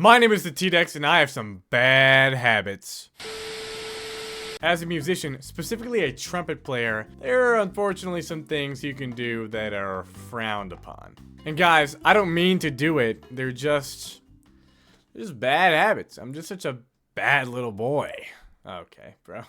My name is the T-Dex and I have some bad habits. As a musician, specifically a trumpet player, there are unfortunately some things you can do that are frowned upon. And guys, I don't mean to do it, they're just bad habits. I'm just such a bad little boy. Okay, bro.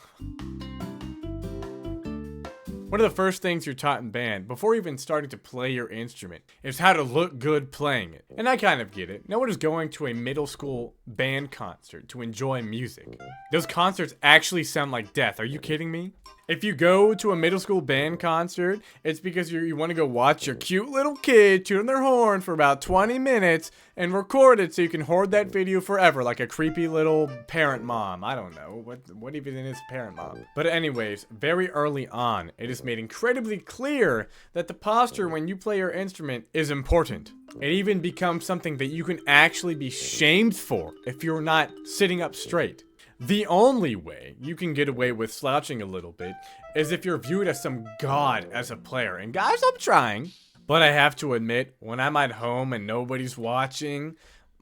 One of the first things you're taught in band, before even starting to play your instrument, is how to look good playing it. And I kind of get it. No one is going to a middle school band concert to enjoy music. Those concerts actually sound like death. Are you kidding me? If you go to a middle school band concert, it's because you want to go watch your cute little kid tune their horn for about 20 minutes and record it so you can hoard that video forever like a creepy little parent mom. I don't know. What even is parent mom? But anyways, very early on, it is made incredibly clear that the posture when you play your instrument is important. It even becomes something that you can actually be shamed for if you're not sitting up straight. The only way you can get away with slouching a little bit is if you're viewed as some god as a player. And guys, I'm trying. But I have to admit, when I'm at home and nobody's watching,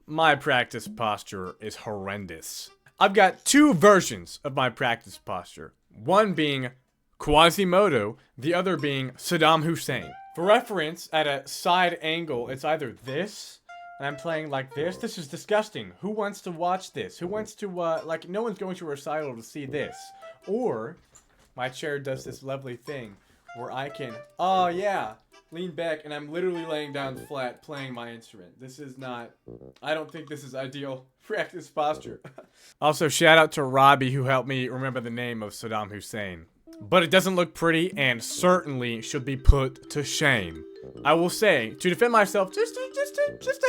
my practice posture is horrendous. I've got two versions of my practice posture. One being Quasimodo, the other being Saddam Hussein. For reference, at a side angle, it's either this, and I'm playing like this. This is disgusting. Who wants to watch this? Who wants to, like, no one's going to a recital to see this. Or, my chair does this lovely thing where I can, oh yeah, lean back, and I'm literally laying down flat playing my instrument. This is not, I don't think this is ideal practice posture. Also, shout out to Robbie who helped me remember the name of Saddam Hussein. But it doesn't look pretty and certainly should be put to shame. I will say, to defend myself just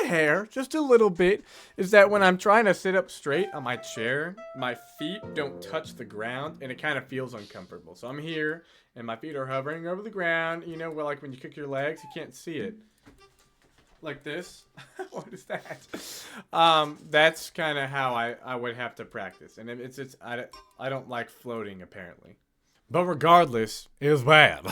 a hair, just a little bit, is that when I'm trying to sit up straight on my chair, my feet don't touch the ground and it kind of feels uncomfortable. So I'm here and my feet are hovering over the ground, you know, well, like when you kick your legs, you can't see it. Like this. What is that? That's kind of how I would have to practice. And I don't like floating apparently. But regardless, it was bad.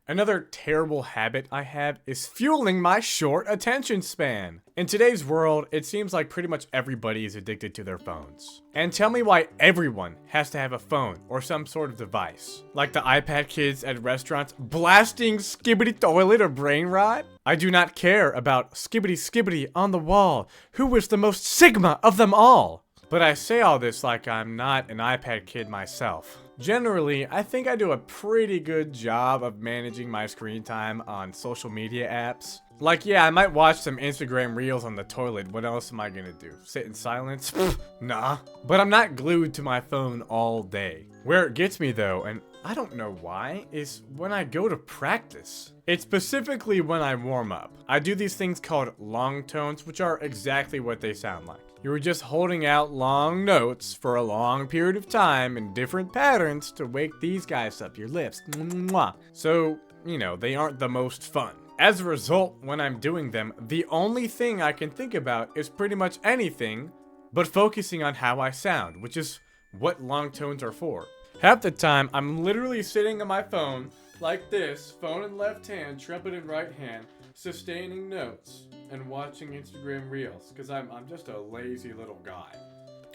Another terrible habit I have is fueling my short attention span. In today's world, it seems like pretty much everybody is addicted to their phones. And tell me why everyone has to have a phone or some sort of device. Like the iPad kids at restaurants blasting Skibidi Toilet or Brain Rot? I do not care about Skibidi Skibidi on the wall. Who is the most Sigma of them all? But I say all this like I'm not an iPad kid myself. Generally, I think I do a pretty good job of managing my screen time on social media apps. Like, yeah, I might watch some Instagram reels on the toilet. What else am I gonna do? Sit in silence? Nah. But I'm not glued to my phone all day. Where it gets me though, and I don't know why, is when I go to practice. It's specifically when I warm up. I do these things called long tones, which are exactly what they sound like. You were just holding out long notes for a long period of time in different patterns to wake these guys up, your lips. Mwah. So, you know, they aren't the most fun. As a result, when I'm doing them, the only thing I can think about is pretty much anything but focusing on how I sound, which is what long tones are for. Half the time, I'm literally sitting on my phone like this, phone in left hand, trumpet in right hand, sustaining notes and watching Instagram reels, because I'm just a lazy little guy.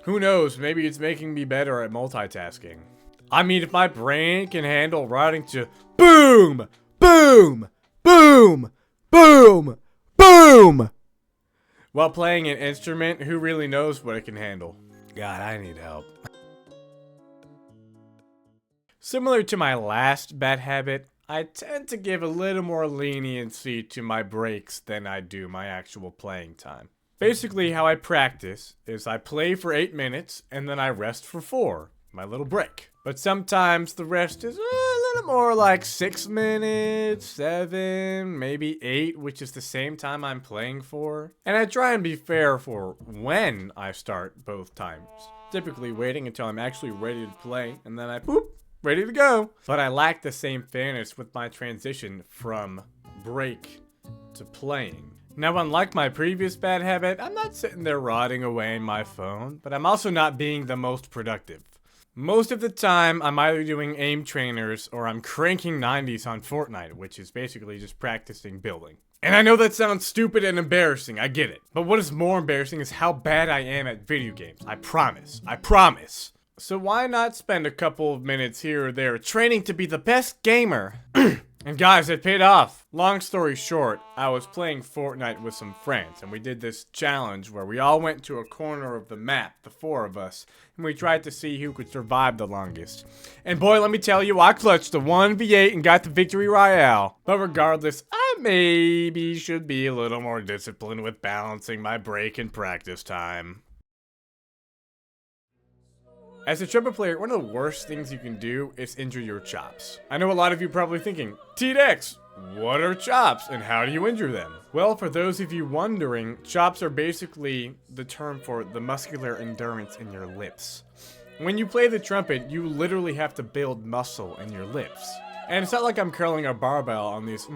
Who knows, maybe it's making me better at multitasking. I mean, if my brain can handle writing to boom, boom, boom, boom, boom, while playing an instrument, who really knows what it can handle? God, I need help. Similar to my last bad habit, I tend to give a little more leniency to my breaks than I do my actual playing time. Basically, how I practice is I play for 8 minutes and then I rest for 4, my little break. But sometimes the rest is a little more like 6 minutes, 7, maybe 8, which is the same time I'm playing for. And I try and be fair for when I start both times. Typically waiting until I'm actually ready to play and then I boop. Ready to go. But I lack the same fairness with my transition from break to playing. Now, unlike my previous bad habit, I'm not sitting there rotting away in my phone, but I'm also not being the most productive. Most of the time, I'm either doing aim trainers or I'm cranking 90s on Fortnite, which is basically just practicing building. And I know that sounds stupid and embarrassing, I get it. But what is more embarrassing is how bad I am at video games. I promise. I promise. So why not spend a couple of minutes here or there training to be the best gamer? And guys, it paid off. Long story short, I was playing Fortnite with some friends, and we did this challenge where we all went to a corner of the map, the 4 of us, and we tried to see who could survive the longest. And boy, let me tell you, I clutched the 1v8 and got the victory royale. But regardless, I maybe should be a little more disciplined with balancing my break and practice time. As a trumpet player, one of the worst things you can do is injure your chops. I know a lot of you are probably thinking, T-Dex, what are chops and how do you injure them? Well, for those of you wondering, chops are basically the term for the muscular endurance in your lips. When you play the trumpet, you literally have to build muscle in your lips. And it's not like I'm curling a barbell on these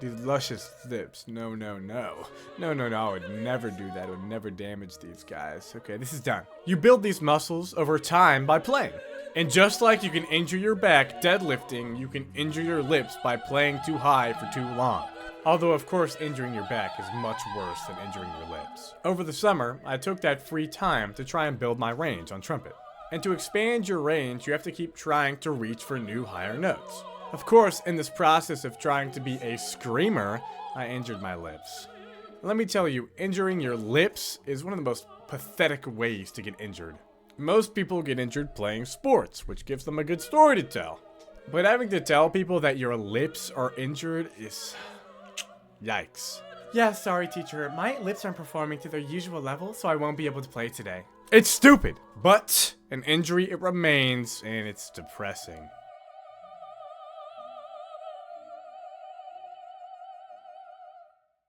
luscious lips. No, I would never do that. I would never damage these guys. Okay, this is done. You build these muscles over time by playing. And just like you can injure your back deadlifting, you can injure your lips by playing too high for too long. Although, of course, injuring your back is much worse than injuring your lips. Over the summer, I took that free time to try and build my range on trumpet. And to expand your range, you have to keep trying to reach for new higher notes. Of course, in this process of trying to be a screamer, I injured my lips. Let me tell you, injuring your lips is one of the most pathetic ways to get injured. Most people get injured playing sports, which gives them a good story to tell. But having to tell people that your lips are injured is... yikes. Yeah, sorry teacher, my lips aren't performing to their usual level, so I won't be able to play today. It's stupid, but an injury it remains, and it's depressing.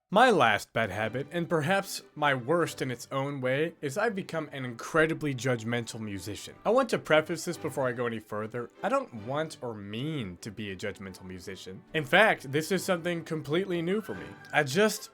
My last bad habit, and perhaps my worst in its own way, is I've become an incredibly judgmental musician. I want to preface this before I go any further. I don't want or mean to be a judgmental musician. In fact, this is something completely new for me. I just...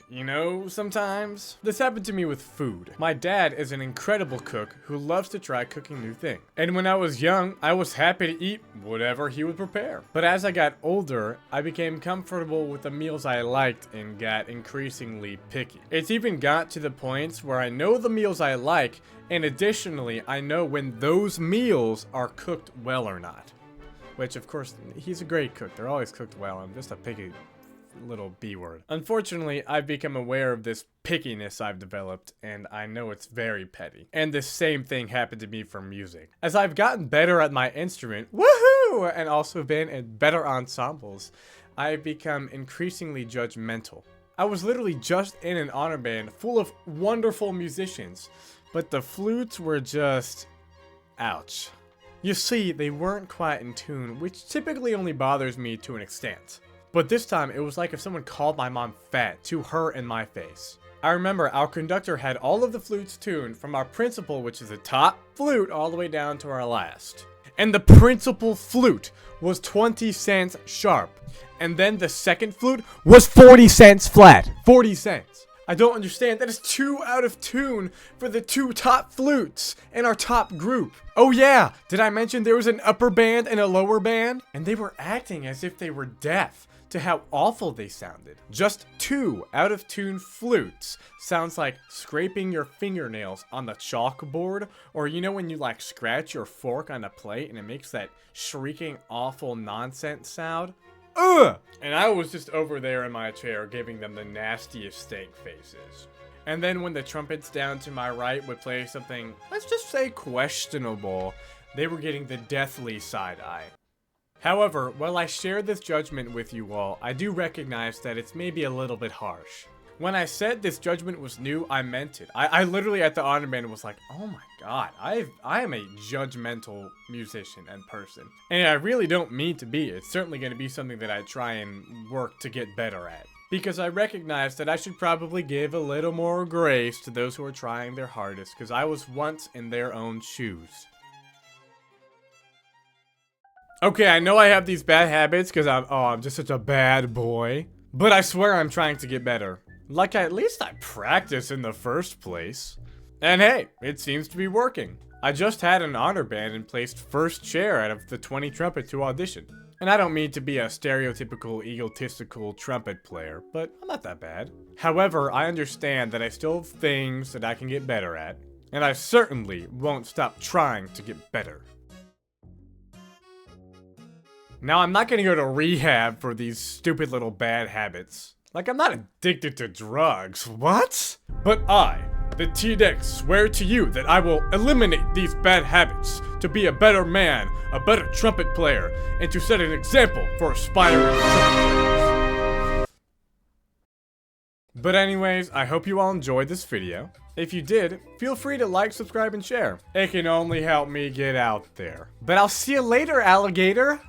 you know, sometimes. This happened to me with food. My dad is an incredible cook who loves to try cooking new things. And when I was young, I was happy to eat whatever he would prepare. But as I got older, I became comfortable with the meals I liked and got increasingly picky. It's even got to the points where I know the meals I like, and additionally, I know when those meals are cooked well or not. Which, of course, he's a great cook. They're always cooked well. I'm just a picky little B word. Unfortunately, I've become aware of this pickiness I've developed, and I know it's very petty. And the same thing happened to me for music. As I've gotten better at my instrument, woohoo, and also been in better ensembles, I've become increasingly judgmental. I was literally just in an honor band full of wonderful musicians, but the flutes were just... ouch. You see, they weren't quite in tune, which typically only bothers me to an extent. But this time, it was like if someone called my mom fat to her in my face. I remember our conductor had all of the flutes tuned from our principal, which is the top flute, all the way down to our last. And the principal flute was 20 cents sharp. And then the second flute was 40 cents flat. 40 cents. I don't understand. That is too out of tune for the 2 top flutes in our top group. Oh yeah, did I mention there was an upper band and a lower band? And they were acting as if they were deaf to how awful they sounded. Just 2 out of tune flutes sounds like scraping your fingernails on the chalkboard, or you know when you like scratch your fork on a plate and it makes that shrieking awful nonsense sound? Ugh! And I was just over there in my chair giving them the nastiest stank faces. And then when the trumpets down to my right would play something, let's just say questionable, they were getting the deathly side eye. However, while I share this judgment with you all, I do recognize that it's maybe a little bit harsh. When I said this judgment was new, I meant it. I literally at the honor band was like, oh my god, I am a judgmental musician and person. And I really don't mean to be. It's certainly going to be something that I try and work to get better at. Because I recognize that I should probably give a little more grace to those who are trying their hardest, because I was once in their own shoes. Okay, I know I have these bad habits because I'm just such a bad boy. But I swear I'm trying to get better. Like at least I practice in the first place. And hey, it seems to be working. I just had an honor band and placed first chair out of the 20 trumpets who auditioned. And I don't mean to be a stereotypical egotistical trumpet player, but I'm not that bad. However, I understand that I still have things that I can get better at, and I certainly won't stop trying to get better. Now, I'm not gonna go to rehab for these stupid little bad habits. Like, I'm not addicted to drugs, what? But I, the T-Dex, swear to you that I will eliminate these bad habits to be a better man, a better trumpet player, and to set an example for aspiring trumpet players. But anyways, I hope you all enjoyed this video. If you did, feel free to like, subscribe, and share. It can only help me get out there. But I'll see you later, alligator!